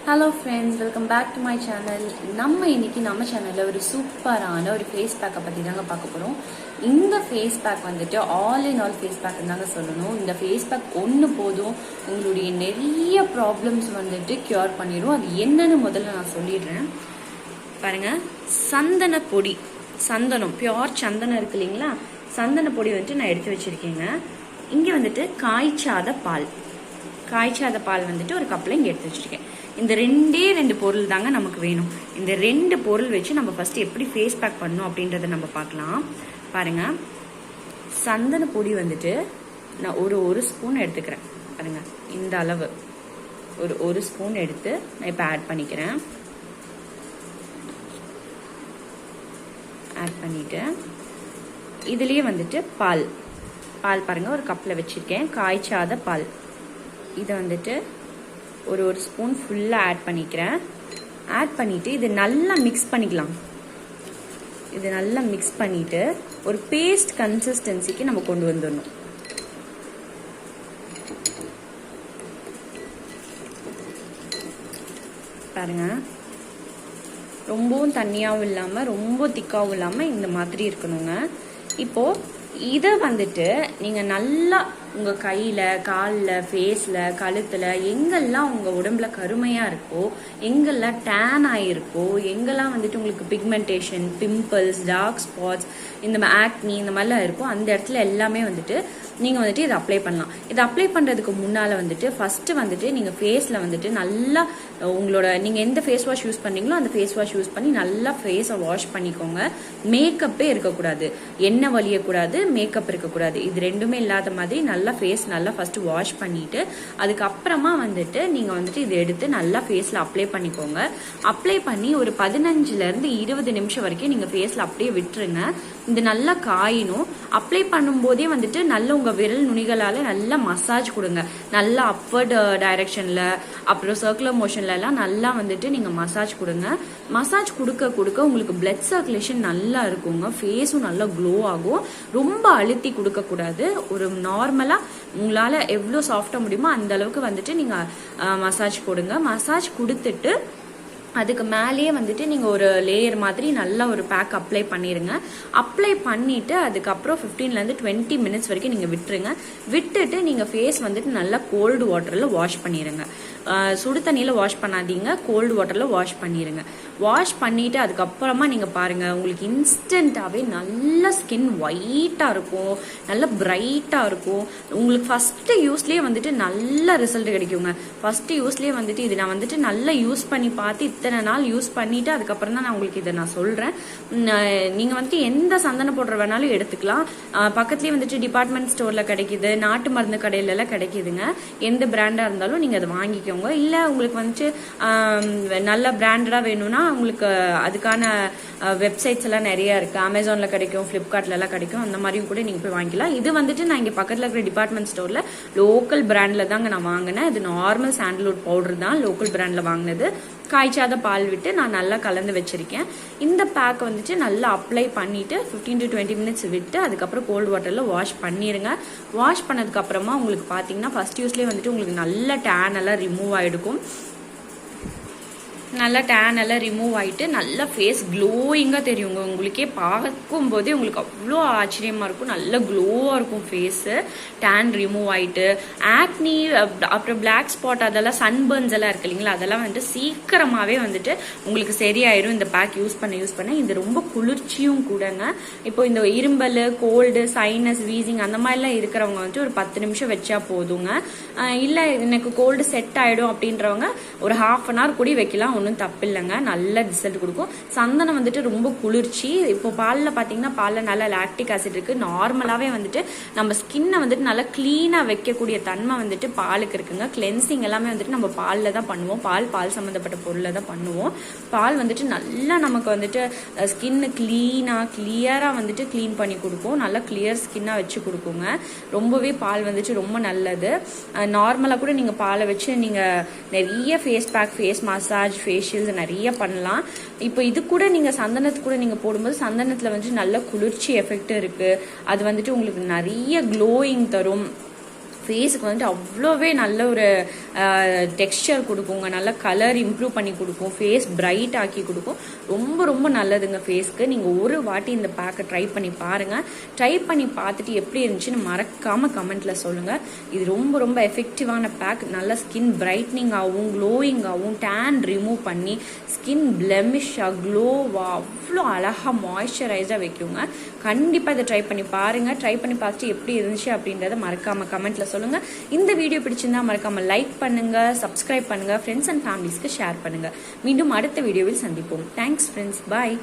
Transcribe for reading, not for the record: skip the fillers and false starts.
Hello friends, welcome back to my channel. நம்ம சேனலில் ஒரு சூப்பரான ஒரு ஃபேஸ் பேக்கை பற்றி தாங்க பார்க்க போகிறோம். இந்த ஃபேஸ் பேக் வந்துட்டு all in all face pack தாங்க சொல்லணும். இந்த ஃபேஸ் பேக் ஒன்று போதும், உங்களுடைய நிறைய ப்ராப்ளம்ஸ் வந்துட்டு க்யூர் பண்ணிடும். அது என்னன்னு முதல்ல நான் சொல்லிடுறேன். பாருங்கள், சந்தன பொடி, சந்தனம், பியோர் சந்தனம் இருக்கு இல்லைங்களா, சந்தன பொடி வந்துட்டு நான் எடுத்து வச்சுருக்கேங்க. இங்கே வந்துட்டு காய்ச்சாத பால் வந்துட்டு ஒரு கப்பில் இங்கே எடுத்து வச்சுருக்கேன். இந்த ரெண்டு பொருள் தாங்க நமக்கு வேணும். இந்த 2 பொருள் வச்சு நம்ம ஃபர்ஸ்ட் எப்படி ஃபேஸ் பேக் பண்ணணும் அப்படின்றத நம்ம பார்க்கலாம். பாருங்க, சந்தன பொடி வந்துட்டு நான் ஒரு ஸ்பூன் எடுத்துக்கிறேன். பாருங்க, இந்த அளவு ஒரு ஸ்பூன் எடுத்து நான் இப்போ ஆட் பண்ணிக்கிறேன். ஆட் பண்ணிட்டு இதுலயே வந்துட்டு பால் பாருங்க, ஒரு கப்பில் வச்சிருக்கேன். காய்ச்சாத பால் இதை வந்துட்டு ஒரு ஸ்பூன் ஃபுல்லாக ஆட் பண்ணிக்கிறேன். ஆட் பண்ணிட்டு இது நல்லா மிக்ஸ் பண்ணிக்கலாம். இது நல்லா மிக்ஸ் பண்ணிட்டு ஒரு பேஸ்ட் கன்சிஸ்டன்சிக்கு நம்ம கொண்டு வந்துடணும். பாருங்க, ரொம்பவும் தண்ணியாகவும் இல்லாமல் ரொம்ப திக்காகவும் இல்லாமல் இந்த மாதிரி இருக்கணுங்க. இப்போ இதை வந்துட்டு நீங்கள் நல்லா உங்கள் கையில், காலில், ஃபேஸில், கழுத்தில், எங்கெல்லாம் உங்கள் உடம்புல கருமையாக இருக்கோ, எங்கெல்லாம் டேன் ஆகிருக்கோ, எங்கெல்லாம் வந்துட்டு உங்களுக்கு பிக்மெண்டேஷன், பிம்பிள்ஸ், டார்க் ஸ்பாட்ஸ், இந்த ஆக்னி இந்த மாதிரிலாம் இருக்கும், அந்த இடத்துல எல்லாமே வந்துட்டு நீங்கள் வந்துட்டு இதை அப்ளை பண்ணலாம். இதை அப்ளை பண்ணுறதுக்கு முன்னால் வந்துட்டு ஃபஸ்ட்டு வந்துட்டு நீங்கள் ஃபேஸில் வந்துட்டு நல்லா உங்களோட நீங்கள் எந்த ஃபேஸ் வாஷ் யூஸ் பண்ணீங்களோ அந்த ஃபேஸ் வாஷ் யூஸ் பண்ணி நல்லா ஃபேஸை வாஷ் பண்ணிக்கோங்க. மேக்கப்பே இருக்கக்கூடாது, எண்ணெய் வலியக்கூடாது, மேக்கப் இருக்கக்கூடாது. இது ரெண்டுமே இல்லாத மாதிரி நல்லா ஃபேஸ் நல்லா ஃபர்ஸ்ட் வாஷ் பண்ணிட்டு அதுக்கப்புறமா வந்துட்டு நீங்கள் வந்துட்டு இதை எடுத்து நல்லா ஃபேஸில் அப்ளை பண்ணிக்கோங்க. அப்ளை பண்ணி ஒரு 15 to 20 நிமிஷம் வரைக்கும் நீங்கள் ஃபேஸில் அப்படியே விட்டுருங்க. இது நல்லா காயணும். அப்ளை பண்ணும்போதே வந்துட்டு நல்ல உங்கள் விரல் நுனிகளால் நல்லா மசாஜ் கொடுங்க. நல்லா அப்வர்ட் டைரக்ஷனில், அப்புறம் சர்க்குலர் மோஷன்ல எல்லாம் நல்லா வந்துட்டு நீங்கள் மசாஜ் கொடுங்க. மசாஜ் கொடுக்க உங்களுக்கு பிளட் சர்க்குலேஷன் நல்லா இருக்குங்க. ஃபேஸும் நல்லா க்ளோ ஆகும். ரொம்ப அழுத்தி கொடுக்கக்கூடாது. ஒரு நார்மலாக உங்களால் எவ்வளோ சாஃப்டாக முடியுமோ அந்த அளவுக்கு வந்துட்டு நீங்கள் மசாஜ் கொடுங்க. மசாஜ் கொடுத்துட்டு அதுக்கு மேலேயே வந்துட்டு நீங்கள் ஒரு லேயர் மாதிரி நல்லா ஒரு பேக் அப்ளை பண்ணிடுங்க. அப்ளை பண்ணிவிட்டு அதுக்கப்புறம் 15 to 20 minutes வரைக்கும் நீங்கள் விட்டுட்டு நீங்கள் ஃபேஸ் வந்துட்டு நல்லா கோல்டு வாட்டரில் வாஷ் பண்ணிடுங்க. சுடு தண்ணியில் வாஷ் பண்ணாதீங்க, கோல்டு வாட்டரில் வாஷ் பண்ணிடுங்க. வாஷ் பண்ணிவிட்டு அதுக்கப்புறமா நீங்கள் பாருங்கள், உங்களுக்கு இன்ஸ்டண்ட்டாகவே நல்ல ஸ்கின் ஒயிட்டாக இருக்கும், நல்ல பிரைட்டாக இருக்கும். உங்களுக்கு ஃபஸ்ட்டு யூஸ்லேயே வந்துட்டு நல்ல ரிசல்ட் கிடைக்குங்க. ஃபஸ்ட்டு யூஸ்லேயே வந்துட்டு இது நான் வந்துட்டு நல்லா யூஸ் பண்ணி பார்த்து இத்தனை நாள் யூஸ் பண்ணிட்டு அதுக்கப்புறம் தான் நான் உங்களுக்கு இதை நான் சொல்கிறேன். நீங்கள் வந்துட்டு எந்த சந்தன பவுடர் வேணாலும் எடுத்துக்கலாம். பக்கத்துலேயே வந்துட்டு டிபார்ட்மெண்ட் ஸ்டோரில் கிடைக்கிது, நாட்டு மருந்து கடையிலலாம் கிடைக்கிதுங்க. எந்த பிராண்டாக இருந்தாலும் நீங்கள் அதை வாங்கிக்கோங்க. இல்லை உங்களுக்கு வந்துட்டு நல்ல பிராண்டடாக வேணும்னா உங்களுக்கு அதுக்கான வெப்சைட்ஸ் எல்லாம் நிறைய இருக்குது. அமேசானில் கிடைக்கும், ஃப்ளிப்கார்ட்லலாம் கிடைக்கும். அந்த மாதிரியும் கூட நீங்கள் போய் வாங்கிக்கலாம். இது வந்துட்டு நான் இங்கே பக்கத்தில் இருக்கிற டிபார்ட்மெண்ட் ஸ்டோரில் லோக்கல் பிராண்டில் தாங்க நான் வாங்கினேன். இது நார்மல் சாண்டல்வுட் பவுடர் தான், லோக்கல் பிராண்டில் வாங்கினது. காய்ச்சாத பால் விட்டு நான் நல்லா கலந்து வச்சிருக்கேன். இந்த பேக் வந்துட்டு நல்லா அப்ளை பண்ணிட்டு 15 to 20 minutes விட்டு அதுக்கப்புறம் கோல்டு வாட்டரில் வாஷ் பண்ணிடுங்க. வாஷ் பண்ணதுக்கு அப்புறமா உங்களுக்கு பார்த்தீங்கன்னா ஃபர்ஸ்ட் யூஸ்லேயே வந்துட்டு உங்களுக்கு நல்ல டேன் எல்லாம் ரிமூவ் ஆகிடுக்கும். நல்லா டேன் எல்லாம் ரிமூவ் ஆகிட்டு நல்லா ஃபேஸ் க்ளோயிங்காக தெரியுங்க. உங்களுக்கே பார்க்கும் போதே உங்களுக்கு அவ்வளோ ஆச்சரியமாக இருக்கும். நல்ல க்ளோவாக இருக்கும் ஃபேஸு. டேன் ரிமூவ் ஆகிட்டு ஆக்னி, அப்புறம் பிளாக் ஸ்பாட், அதெல்லாம் சன்பர்ன்ஸ் எல்லாம் இருக்கு இல்லைங்களா, அதெல்லாம் வந்துட்டு சீக்கிரமாகவே வந்துட்டு உங்களுக்கு சரியாயிடும் இந்த பேக் யூஸ் பண்ண. இது ரொம்ப குளிர்ச்சியும் கூடங்க. இப்போ இந்த இரும்பல், கோல்டு, சைனஸ், வீசிங் அந்த மாதிரிலாம் இருக்கிறவங்க வந்துட்டு ஒரு 10 நிமிஷம் வச்சா போதுங்க. இல்லை எனக்கு கோல்டு செட் ஆகிடும் அப்படின்றவங்க ஒரு ½ an hour கூட வைக்கலாம், ஒன்றும் தப்பு இல்லைங்க. நல்ல ரிசல்ட் கொடுக்கும். சந்தனம் வந்துட்டு ரொம்ப குளிர்ச்சி. இப்போ பாலில் பார்த்தீங்கன்னா பாலில் நல்ல லாக்டிக் ஆசிட் இருக்குது. நார்மலாகவே வந்துட்டு நம்ம ஸ்கின்னை வந்துட்டு நல்லா க்ளீனாக வைக்கக்கூடிய தன்மை வந்துட்டு பாலுக்கு இருக்குங்க. கிளென்சிங் எல்லாமே வந்துட்டு நம்ம பாலில் தான் பண்ணுவோம். பால் சம்மந்தப்பட்ட பொருளில் தான் பண்ணுவோம். பால் வந்துட்டு நல்லா நமக்கு வந்துட்டு ஸ்கின்னு கிளியராக வந்துட்டு க்ளீன் பண்ணி கொடுக்கும். நல்லா கிளியர் ஸ்கின்னாக வச்சு கொடுக்குங்க. ரொம்பவே பால் வந்துட்டு ரொம்ப நல்லது. நார்மலாக கூட நீங்கள் பாலை வச்சு நீங்கள் நிறைய face pack, face massage, facials நிறைய பண்ணலாம். இப்போ இது கூட நீங்கள் சந்தனத்து கூட நீங்கள் போடும்போது சந்தனத்தில் வந்துட்டு நல்ல குளிர்ச்சி எஃபெக்ட் இருக்குது. அது வந்துட்டு உங்களுக்கு நிறைய க்ளோயிங் தரும். ஃபேஸுக்கு வந்துட்டு அவ்வளோவே நல்ல ஒரு டெக்ஸ்சர் கொடுக்குங்க, நல்ல கலர் இம்ப்ரூவ் பண்ணி கொடுக்கும், ஃபேஸ் பிரைட் ஆக்கி கொடுக்கும். ரொம்ப ரொம்ப நல்லதுங்க ஃபேஸ்க்கு. நீங்கள் ஒரு வாட்டி இந்த பேக்கை ட்ரை பண்ணி பாருங்கள். ட்ரை பண்ணி பார்த்துட்டு எப்படி இருந்துச்சுன்னு மறக்காமல் கமெண்ட்டில் சொல்லுங்கள். இது ரொம்ப ரொம்ப எஃபெக்டிவான பேக். நல்ல ஸ்கின் பிரைட்னிங் ஆகும், க்ளோயிங் ஆகும், டேன் ரிமூவ் பண்ணி ஸ்கின் பிளெமிஷாக க்ளோவாக அவ்வளோ அழகாக மாய்ஸ்சரைஸாக வைக்குங்க. கண்டிப்பாக இதை ட்ரை பண்ணி பாருங்கள். ட்ரை பண்ணி பார்த்துட்டு எப்படி இருந்துச்சு அப்படின்றத மறக்காமல் கமெண்ட்டில் சொல்லுங்க. இந்த வீடியோ பிடிச்சிருந்தா மறக்காம லைக் பண்ணுங்க, சப்ஸ்கிரைப் பண்ணுங்க, ஃப்ரெண்ட்ஸ் அண்ட் ஃபேமிலிஸ்க்கு ஷேர் பண்ணுங்க. மீண்டும் அடுத்த வீடியோவில் சந்திப்போம். தேங்க்ஸ் ஃப்ரெண்ட்ஸ், பாய்.